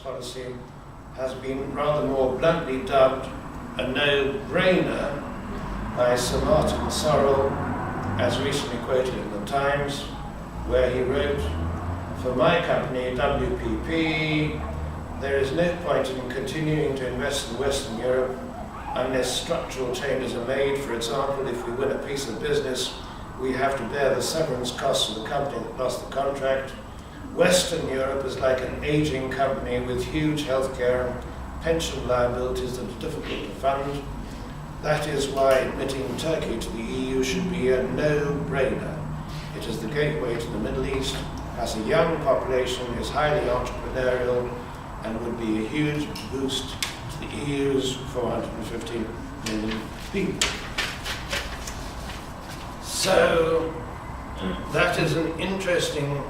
policy has been rather more bluntly dubbed a no-brainer by Sir Martin Sorrell, as recently quoted in the Times, where he wrote, "For my company, WPP, there is no point in continuing to invest in Western Europe unless structural changes are made. For example, if we win a piece of business, we have to bear the severance costs of the company that lost the contract. Western Europe is like an aging company with huge healthcare and pension liabilities that are difficult to fund. That is why admitting Turkey to the EU should be a no-brainer. It is the gateway to the Middle East, has a young population, is highly entrepreneurial, and would be a huge boost to the EU's 450 million people." So that is an interesting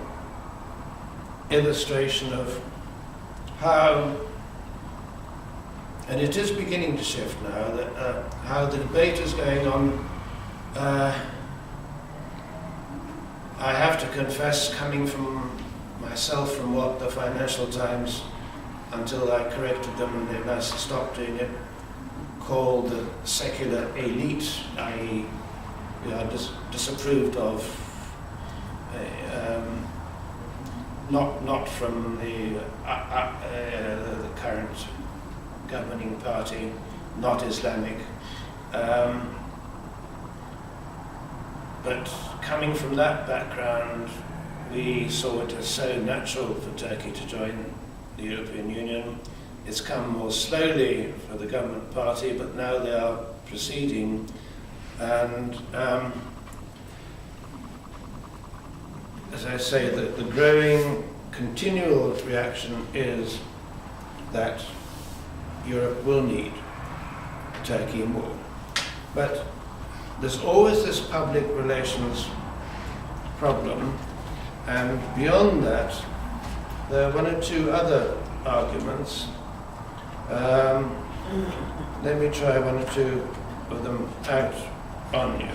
illustration of how, and it is beginning to shift now, that how the debate is going on. I have to confess, coming from myself from what the Financial Times, until I corrected them and they must stop doing it, called the secular elite, i.e. we are disapproved of, not from the current governing party, not Islamic, but coming from that background, we saw it as so natural for Turkey to join the European Union. It's come more slowly for the government party, but now they are proceeding, and as I say, the growing continual reaction is that Europe will need Turkey more. But there's always this public relations problem, and beyond that, there are one or two other arguments. Let me try one or two of them out on you.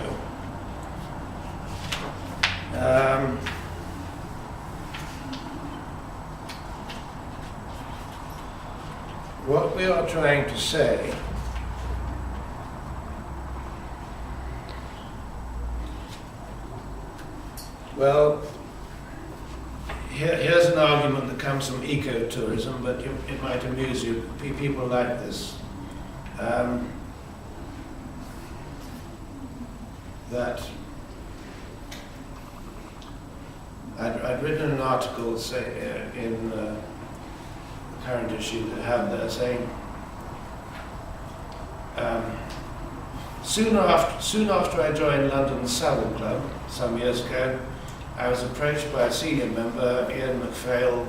What we are trying to say well, here's an argument that comes from ecotourism, but it might amuse you. People like this. That I'd written an article in the current issue that had there saying, soon after I joined London's Saddle Club some years ago, I was approached by a senior member, Ian MacPhail,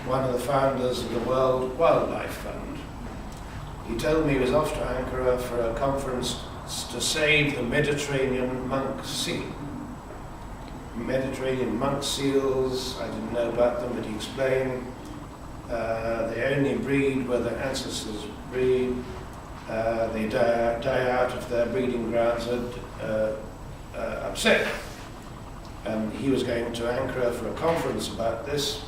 one of the founders of the World Wildlife Fund. He told me he was off to Ankara for a conference to save the Mediterranean monk seal. Mediterranean monk seals, I didn't know about them, but he explained they only breed where their ancestors breed. They die out if their breeding grounds are upset. And he was going to Ankara for a conference about this,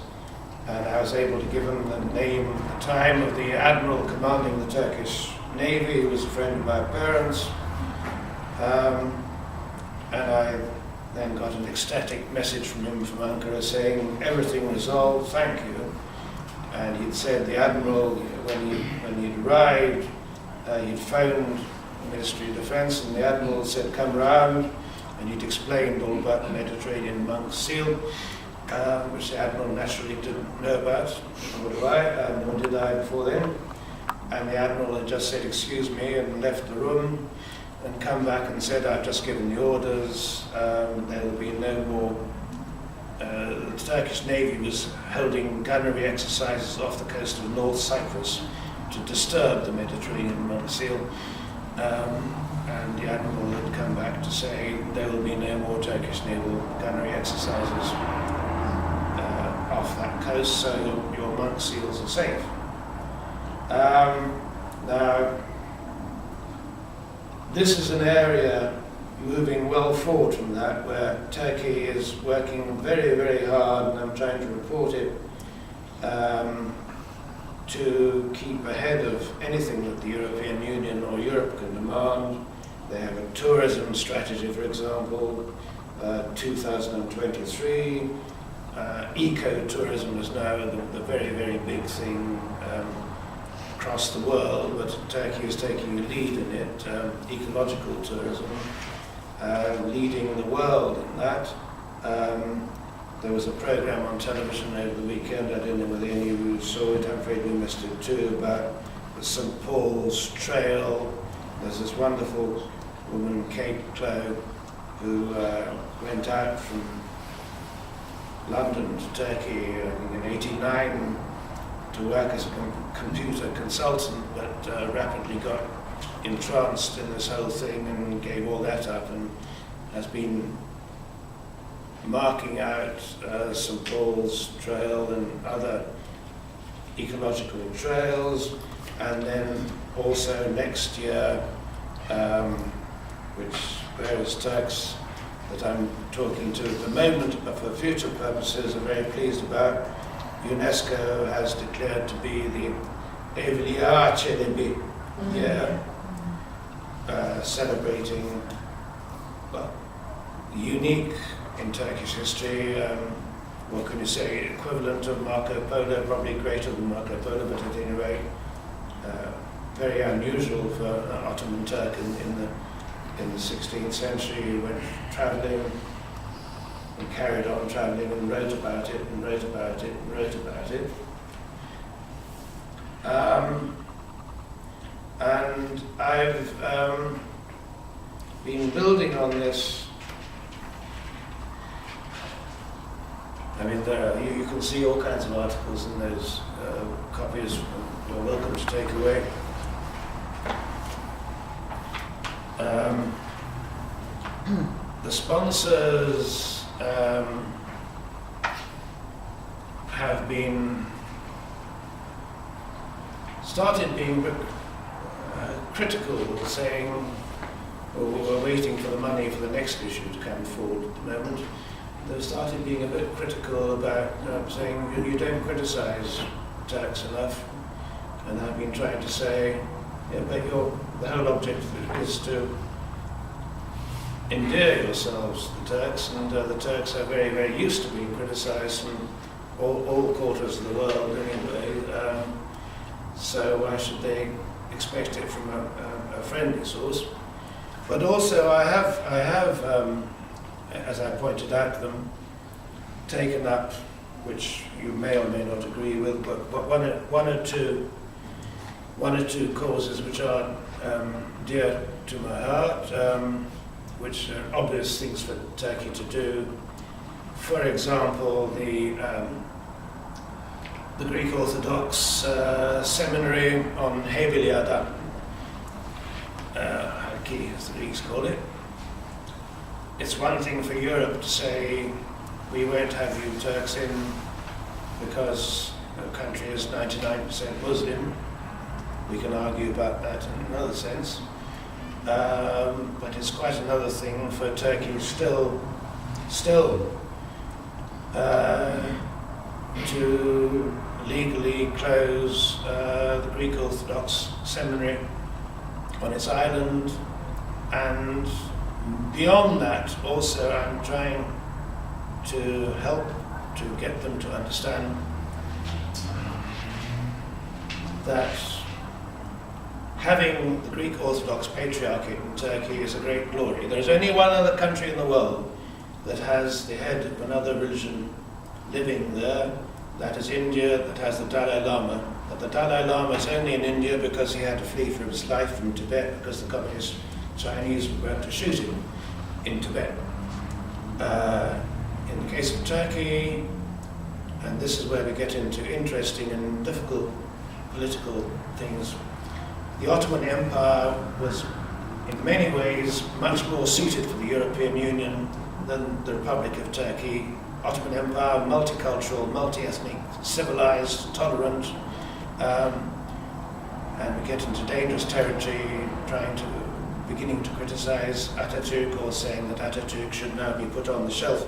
and I was able to give him the name at the time of the admiral commanding the Turkish Navy, who was a friend of my parents. And I then got an ecstatic message from him from Ankara saying, "Everything resolved, thank you." And he'd said the admiral, when he'd arrived, he'd phoned the Ministry of Defence, and the admiral said, "Come round," and he'd explained all about the Mediterranean monk seal, which the admiral naturally didn't know about, nor did I before then. And the admiral had just said, "Excuse me," and left the room, and come back and said, "I've just given the orders, there will be no more." The Turkish Navy was holding gunnery exercises off the coast of North Cyprus to disturb the Mediterranean monk seal, and the admiral had come back to say there will be no more Turkish naval gunnery exercises off that coast, so your monk seals are safe. Now, this is an area moving well forward from that, where Turkey is working very, very hard, and I'm trying to report it, to keep ahead of anything that the European Union or Europe can demand. They have a tourism strategy, for example, 2023. Eco-tourism is now the very, very big thing across the world, but Turkey is taking a lead in it. Ecological tourism, leading the world in that. There was a program on television over the weekend, I don't know whether any of you saw it, I'm afraid we missed it too, about the St. Paul's Trail. There's this wonderful woman, Kate Clow, who went out from London to Turkey in '89 to work as a computer consultant, but rapidly got entranced in this whole thing and gave all that up, and has been marking out St. Paul's Trail and other ecological trails. And then also next year, which various Turks that I'm talking to at the moment, but for future purposes, are very pleased about, UNESCO has declared to be the Evliya Çelebi year, celebrating, well, unique in Turkish history, what can you say, equivalent of Marco Polo, probably greater than Marco Polo, but at any rate, very unusual for an Ottoman Turk in the 16th century. He went travelling and carried on travelling and wrote about it and wrote about it and wrote about it. And I've been building on this. I mean, you can see all kinds of articles in those copies you're welcome to take away. The sponsors have been started being critical, saying, well, we're waiting for the money for the next issue to come forward at the moment. They've started being a bit critical about saying you don't criticise Turks enough, and I've been trying to say, yeah, but the whole object is to endear yourselves to the Turks, and the Turks are very, very used to being criticised from all quarters of the world anyway, so why should they expect it from a friendly source? But also I have as I pointed out to them, taken up, which you may or may not agree with, but one or two causes which are dear to my heart, which are obvious things for Turkey to do. For example, the Greek Orthodox seminary on Heveliada, Halki, as the Greeks call it. It's one thing for Europe to say, we won't have you Turks in because the country is 99% Muslim. We can argue about that in another sense. But it's quite another thing for Turkey still to legally close the Greek Orthodox seminary on its island, and beyond that also I'm trying to help to get them to understand that having the Greek Orthodox Patriarchate in Turkey is a great glory. There's only one other country in the world that has the head of another religion living there. That is India, that has the Dalai Lama. But the Dalai Lama is only in India because he had to flee for his life from Tibet because the communist Chinese were going to shoot him in Tibet. In the case of Turkey, and this is where we get into interesting and difficult political things, the Ottoman Empire was in many ways much more suited for the European Union than the Republic of Turkey. Ottoman Empire, multicultural, multi-ethnic, civilized, tolerant, and we get into dangerous territory beginning to criticize Atatürk, or saying that Atatürk should now be put on the shelf.